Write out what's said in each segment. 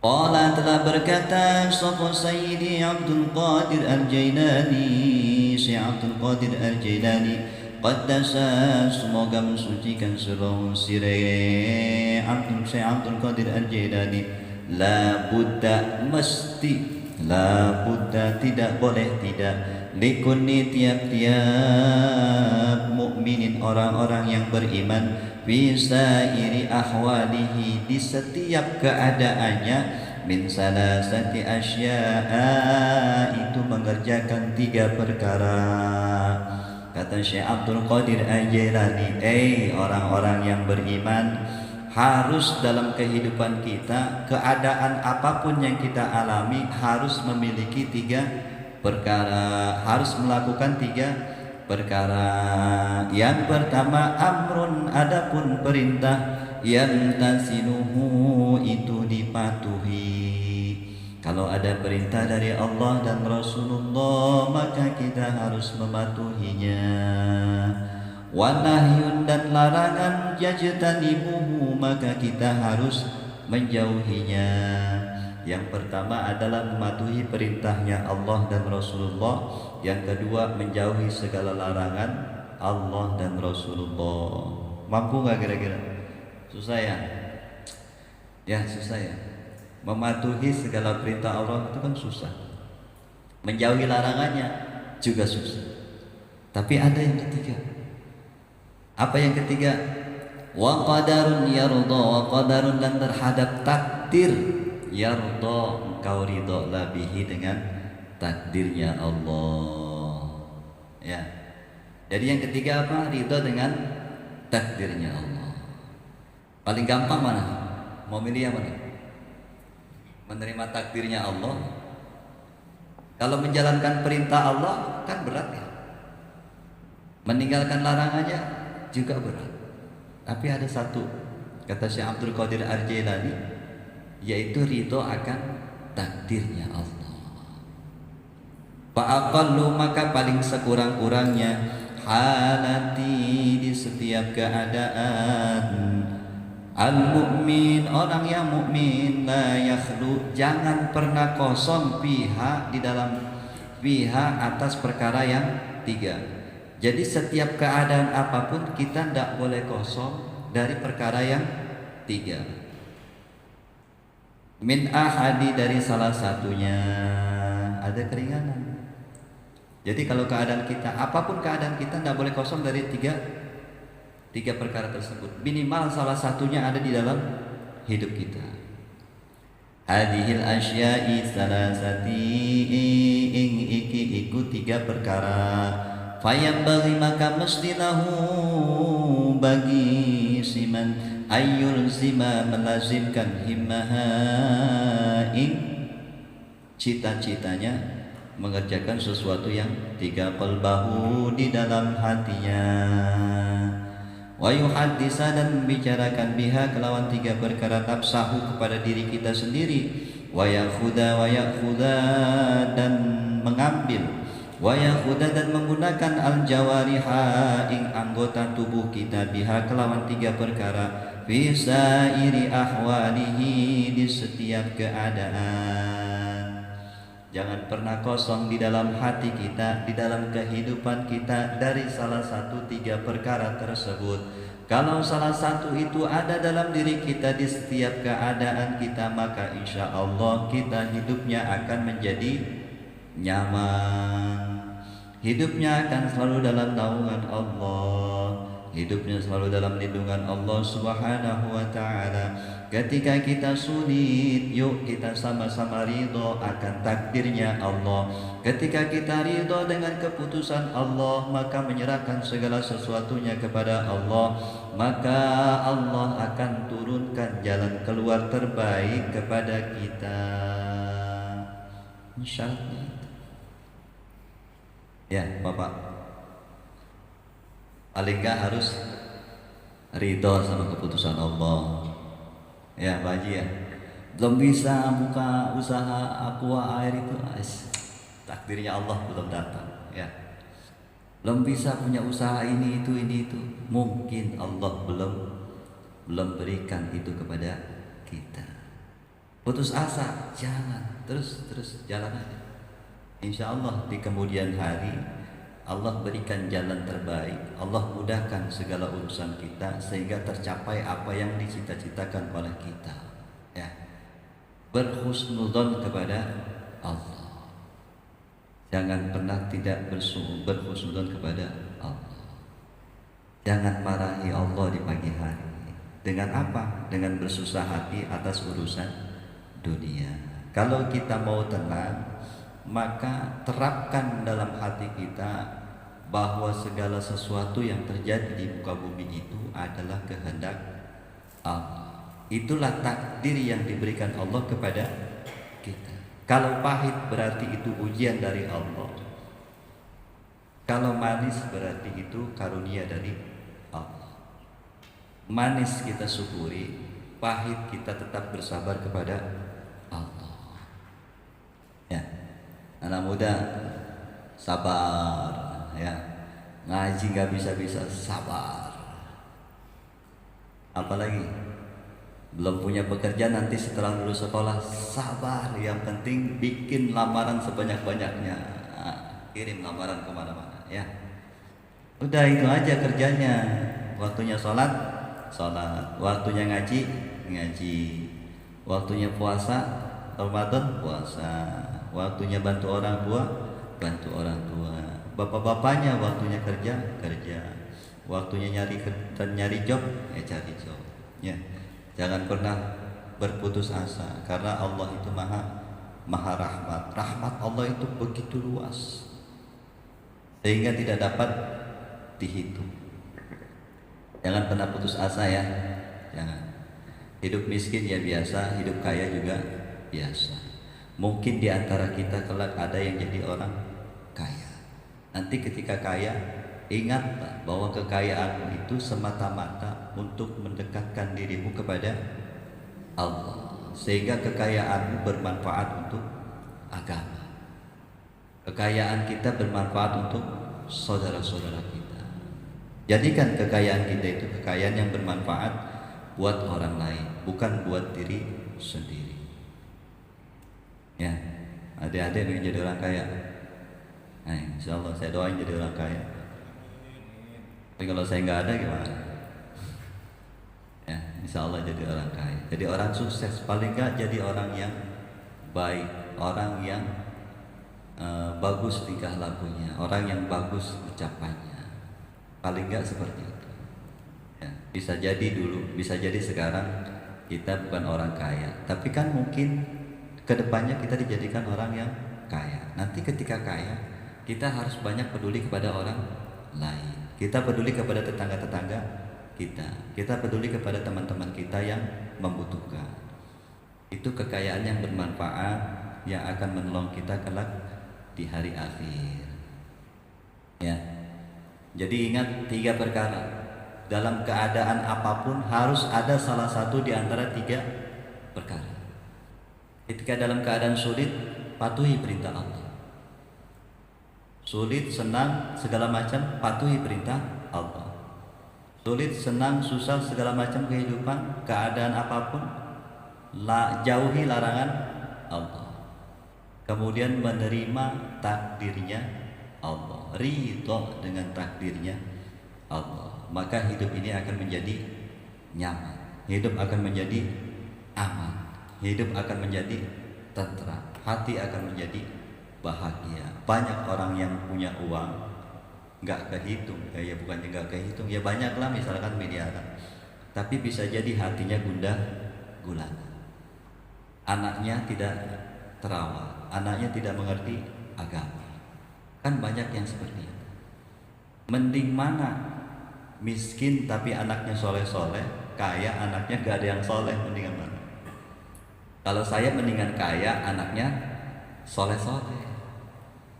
Qala telah berkata Sapa Sayyidi Abdul Qadir Al-Jailani, Syekh Abdul Qadir Al-Jailani, Qaddasa semoga mensucikan seluruh sire Syekh Abdul Qadir Al-Jailani. La buddha mesti, la buddha tidak boleh tidak, likulli tiap-tiap mukminin orang-orang yang beriman, bisa iri ahwalihi di setiap keadaannya, min salasati asya'a itu mengerjakan 3 perkara. Kata Syekh Abdul Qadir Al-Jailani, orang-orang yang beriman, harus dalam kehidupan kita, keadaan apapun yang kita alami harus memiliki 3 perkara, harus melakukan 3 perkara. Yang pertama amrun, adapun perintah, yang tasinuhu itu dipatuhi. Kalau ada perintah dari Allah dan Rasulullah maka kita harus mematuhinya. Wa nahyun, dan larangan, yajtanibuhu maka kita harus menjauhinya. Yang pertama adalah mematuhi perintahnya Allah dan Rasulullah. Yang kedua menjauhi segala larangan Allah dan Rasulullah. Mampu gak kira-kira? Susah ya? Ya susah ya. Mematuhi segala perintah Allah itu kan susah. Menjauhi larangannya juga susah. Tapi ada yang ketiga. Apa yang ketiga? Wa qadarun yarda, wa qadarun, dan terhadap takdir yarda, engkau ridho labihi dengan takdirnya Allah. Ya. Jadi yang ketiga apa? Ridho dengan takdirnya Allah. Paling gampang mana? Mau milih yang mana? Menerima takdirnya Allah. Kalau menjalankan perintah Allah kan berat ya. Meninggalkan larangannya juga berat. Tapi ada satu, kata Syekh Abdul Qadir Al-Jailani, yaitu ridho akan takdirnya Allah. Fa'aqallu, maka paling sekurang-kurangnya, halati, di setiap keadaan, al-mu'min, orang yang mukmin, la yakhlu, jangan pernah kosong pihak di dalam pihak atas perkara yang 3. Jadi setiap keadaan apapun kita tidak boleh kosong dari perkara yang 3. Min ahadi, dari salah satunya, ada keringanan. Jadi kalau keadaan kita, apapun keadaan kita, tidak boleh kosong dari tiga perkara tersebut. Minimal salah satunya ada di dalam hidup kita. Hadhil asya'i salasati, ing iki iku 3 perkara. Fayambaghi, maka mesti lahu bagi siman, ayyul zima, melazimkan himmaha, ing cita-citanya, mengerjakan sesuatu yang 3, qalbahu, di dalam hatinya, wa yuhaddisa, dan membicarakan biha, kelawan 3 perkara, nafsahu, kepada diri kita sendiri, wa yakhudha, dan mengambil, wa yakhudha, dan menggunakan al-jawariha, ing anggota tubuh kita, biha, kelawan 3 perkara, fi sairi ahwalihi, di setiap keadaan. Jangan pernah kosong di dalam hati kita, di dalam kehidupan kita, dari salah satu 3 perkara tersebut. Kalau salah satu itu ada dalam diri kita di setiap keadaan kita, maka insya Allah kita hidupnya akan menjadi nyaman. Hidupnya akan selalu dalam naungan Allah, hidupnya selalu dalam lindungan Allah Subhanahu wa ta'ala. Ketika kita sulit, yuk kita sama-sama ridho akan takdirnya Allah. Ketika kita ridho dengan keputusan Allah, maka menyerahkan segala sesuatunya kepada Allah, maka Allah akan turunkan jalan keluar terbaik kepada kita. Insya Allah. Ya Bapak, paling gak harus ridho sama keputusan Allah. Ya Pak Haji ya, belum bisa buka usaha aqua air itu, takdirnya Allah belum datang ya. Belum bisa punya usaha ini itu, mungkin Allah belum berikan itu kepada kita. putus asa, jangan, terus jalan aja. Insya Allah di kemudian hari Allah berikan jalan terbaik, Allah mudahkan segala urusan kita sehingga tercapai apa yang dicita-citakan oleh kita. Ya, berhusnudzon kepada Allah. Jangan pernah tidak berhusnudzon kepada Allah. Jangan marahi Allah di pagi hari. Dengan apa? Dengan bersusah hati atas urusan dunia. Kalau kita mau tenang, maka terapkan dalam hati kita bahwa segala sesuatu yang terjadi di muka bumi itu adalah kehendak Allah. Itulah takdir yang diberikan Allah kepada kita. Kalau pahit berarti itu ujian dari Allah. Kalau manis berarti itu karunia dari Allah. Manis kita syukuri, pahit kita tetap bersabar kepada Allah. Ya, anak muda sabar, ya, ngaji nggak bisa sabar. Apalagi belum punya pekerjaan, nanti setelah lulus sekolah sabar. Yang penting bikin lamaran sebanyak-banyaknya, kirim lamaran kemana-mana, ya. Udah itu aja kerjanya. Waktunya sholat, waktunya ngaji, waktunya puasa, Ramadan puasa, waktunya bantu orang tua, bapak-bapaknya waktunya kerja, waktunya nyari job, cari job, ya. Jangan pernah berputus asa karena Allah itu maha rahmat Allah itu begitu luas sehingga tidak dapat dihitung. Jangan pernah putus asa, ya. Jangan. Hidup miskin ya biasa, hidup kaya juga biasa. Mungkin di antara kita kelak ada yang jadi orang kaya. Nanti ketika kaya, ingatlah bahwa kekayaanmu itu semata-mata untuk mendekatkan dirimu kepada Allah, sehingga kekayaanmu bermanfaat untuk agama. Kekayaan kita bermanfaat untuk saudara-saudara kita. Jadikan kekayaan kita itu kekayaan yang bermanfaat buat orang lain, bukan buat diri sendiri. Ya, adik-adik ingin jadi orang kaya. Nah, insya Allah saya doain jadi orang kaya. Tapi kalau saya nggak ada gimana? Ya, insya Allah jadi orang kaya. Jadi orang sukses, paling nggak jadi orang yang baik, orang yang bagus tingkah lakunya, orang yang bagus ucapannya. Paling nggak seperti itu. Ya, bisa jadi dulu, bisa jadi sekarang kita bukan orang kaya, tapi kan mungkin kedepannya kita dijadikan orang yang kaya. Nanti ketika kaya, kita harus banyak peduli kepada orang lain. Kita peduli kepada tetangga-tetangga kita. Kita peduli kepada teman-teman kita yang membutuhkan. Itu kekayaan yang bermanfaat yang akan menolong kita kelak di hari akhir. Ya. Jadi ingat 3 perkara. Dalam keadaan apapun harus ada salah satu di antara 3 perkara. Ketika dalam keadaan sulit, patuhi perintah Allah. Sulit, senang, segala macam, patuhi perintah Allah. Sulit, senang, susah, segala macam kehidupan, keadaan apapun, jauhi larangan Allah. Kemudian menerima takdirnya Allah, ridho dengan takdirnya Allah. Maka hidup ini akan menjadi nyaman, hidup akan menjadi aman, hidup akan menjadi tentram, hati akan menjadi bahagia. Banyak orang yang punya uang nggak kehitung, ya bukannya nggak kehitung, ya banyak lah, misalkan miliaran, tapi bisa jadi hatinya gundah gulana, anaknya tidak terawat, anaknya tidak mengerti agama. Kan banyak yang seperti itu. Mending mana? Miskin tapi anaknya soleh-soleh, kaya anaknya gak ada yang soleh, mendingan mana? Kalau saya mendingan kaya anaknya soleh-soleh,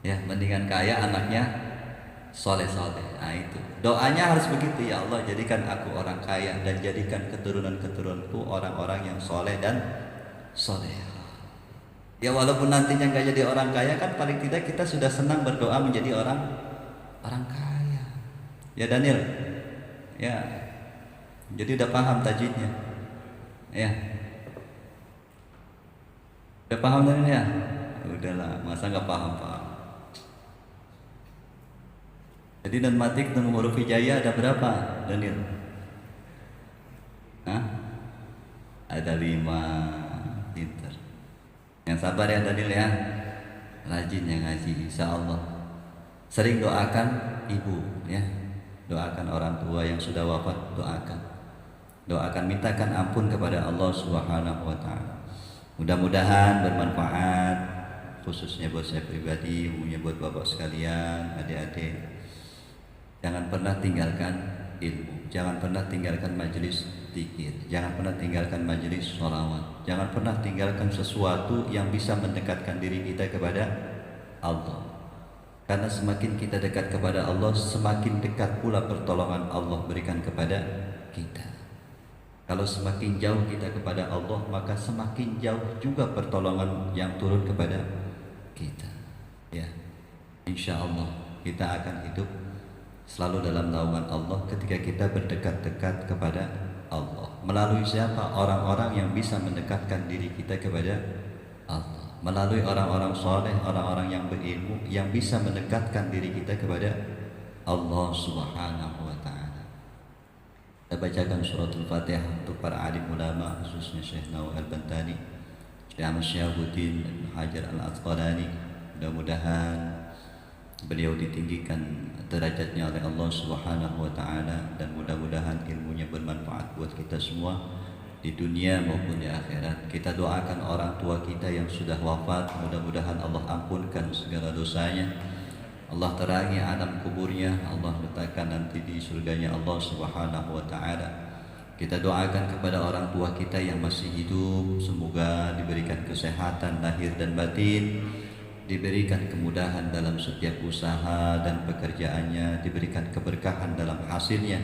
ya, mendingan kaya anaknya soleh-soleh. Nah itu doanya harus begitu, ya Allah jadikan aku orang kaya dan jadikan keturunan-keturunanku orang-orang yang soleh dan soleh. Ya walaupun nantinya nggak jadi orang kaya, kan paling tidak kita sudah senang berdoa menjadi orang kaya. Ya Daniel, ya, jadi udah paham tajwidnya, ya. Udah paham tadi ya? Udahlah, masa nggak paham. Jadi non matik non huruf hijaiyah ada berapa, Daniel? Hah? Ada 5. Pinter. Yang sabar ya Daniel ya. Rajin yang ngaji, insya Allah. Sering doakan ibu ya. Doakan orang tua yang sudah wafat, doakan, mintakan ampun kepada Allah Subhanahu wa taala. Mudah-mudahan bermanfaat, khususnya buat saya pribadi, umumnya buat bapak sekalian, adik-adik. Jangan pernah tinggalkan ilmu, jangan pernah tinggalkan majelis zikir, jangan pernah tinggalkan majelis sholawat, jangan pernah tinggalkan sesuatu yang bisa mendekatkan diri kita kepada Allah. Karena semakin kita dekat kepada Allah, semakin dekat pula pertolongan Allah berikan kepada kita. Kalau semakin jauh kita kepada Allah, maka semakin jauh juga pertolongan yang turun kepada kita. Ya, insya Allah kita akan hidup selalu dalam naungan Allah ketika kita berdekat-dekat kepada Allah. Melalui siapa? Orang-orang yang bisa mendekatkan diri kita kepada Allah. Melalui orang-orang soleh, orang-orang yang berilmu, yang bisa mendekatkan diri kita kepada Allah Subhanahu wa ta'ala. Kita bacakan suratul Fatihah untuk para alim ulama, khususnya Syekh Nawawi Al-Bantani, Syekh Ahmad Syahuddin Hajar Al-Asqalani. Mudah-mudahan beliau ditinggikan derajatnya oleh Allah Subhanahu wa ta'ala, dan mudah-mudahan ilmunya bermanfaat buat kita semua di dunia maupun di akhirat. Kita doakan orang tua kita yang sudah wafat, mudah-mudahan Allah ampunkan segala dosanya, Allah terangi alam kuburnya, Allah letakkan nanti di surganya Allah Subhanahu wa ta'ala. Kita doakan kepada orang tua kita yang masih hidup, semoga diberikan kesehatan lahir dan batin, diberikan kemudahan dalam setiap usaha dan pekerjaannya, diberikan keberkahan dalam hasilnya.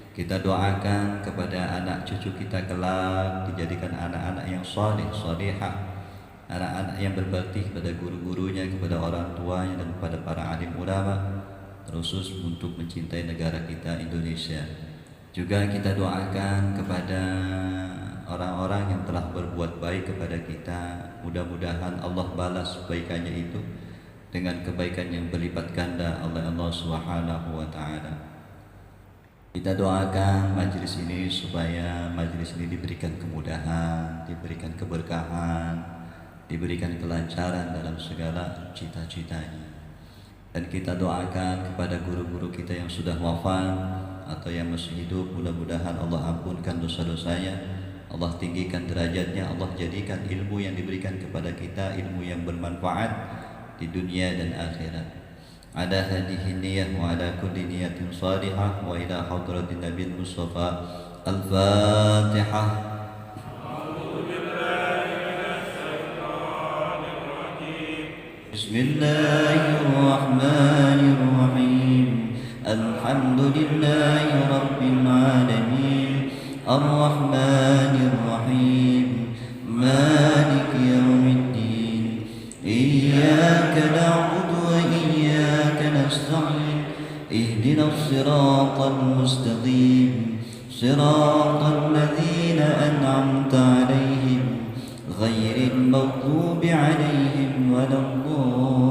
Kita doakan kepada anak cucu kita kelak dijadikan anak-anak yang saleh, salihah, anak-anak yang berbakti kepada guru-gurunya, kepada orang tuanya, dan kepada para alim ulama, khusus untuk mencintai negara kita Indonesia. Juga kita doakan kepada orang-orang yang telah berbuat baik kepada kita, mudah-mudahan Allah balas kebaikannya itu dengan kebaikan yang berlipat ganda oleh Allah Subhanahu wa ta'ala. Kita doakan majelis ini supaya majelis ini diberikan kemudahan, diberikan keberkahan, diberikan kelancaran dalam segala cita-citanya. Dan kita doakan kepada guru-guru kita yang sudah wafat atau yang masih hidup, mudah-mudahan Allah ampunkan dosa-dosanya, Allah tinggikan derajatnya, Allah jadikan ilmu yang diberikan kepada kita ilmu yang bermanfaat di dunia dan akhirat. Ada hadhihi niyyah wa ala kulli niyatin salihah wa ila hadratin Nabi Mustafa. Al-Fatihah. Bismillahirrahmanirrahim. Alhamdulillahi rabbil alamin. Ar-Rahmanir Rahim. Maliki yaumiddin. Iyyaka na'budu wa iyyaka nasta'in. Ihdinas siratal mustaqim. Siratal ladzina an'amta 'alaihim ghairil maghdubi 'alaihim waladdallin.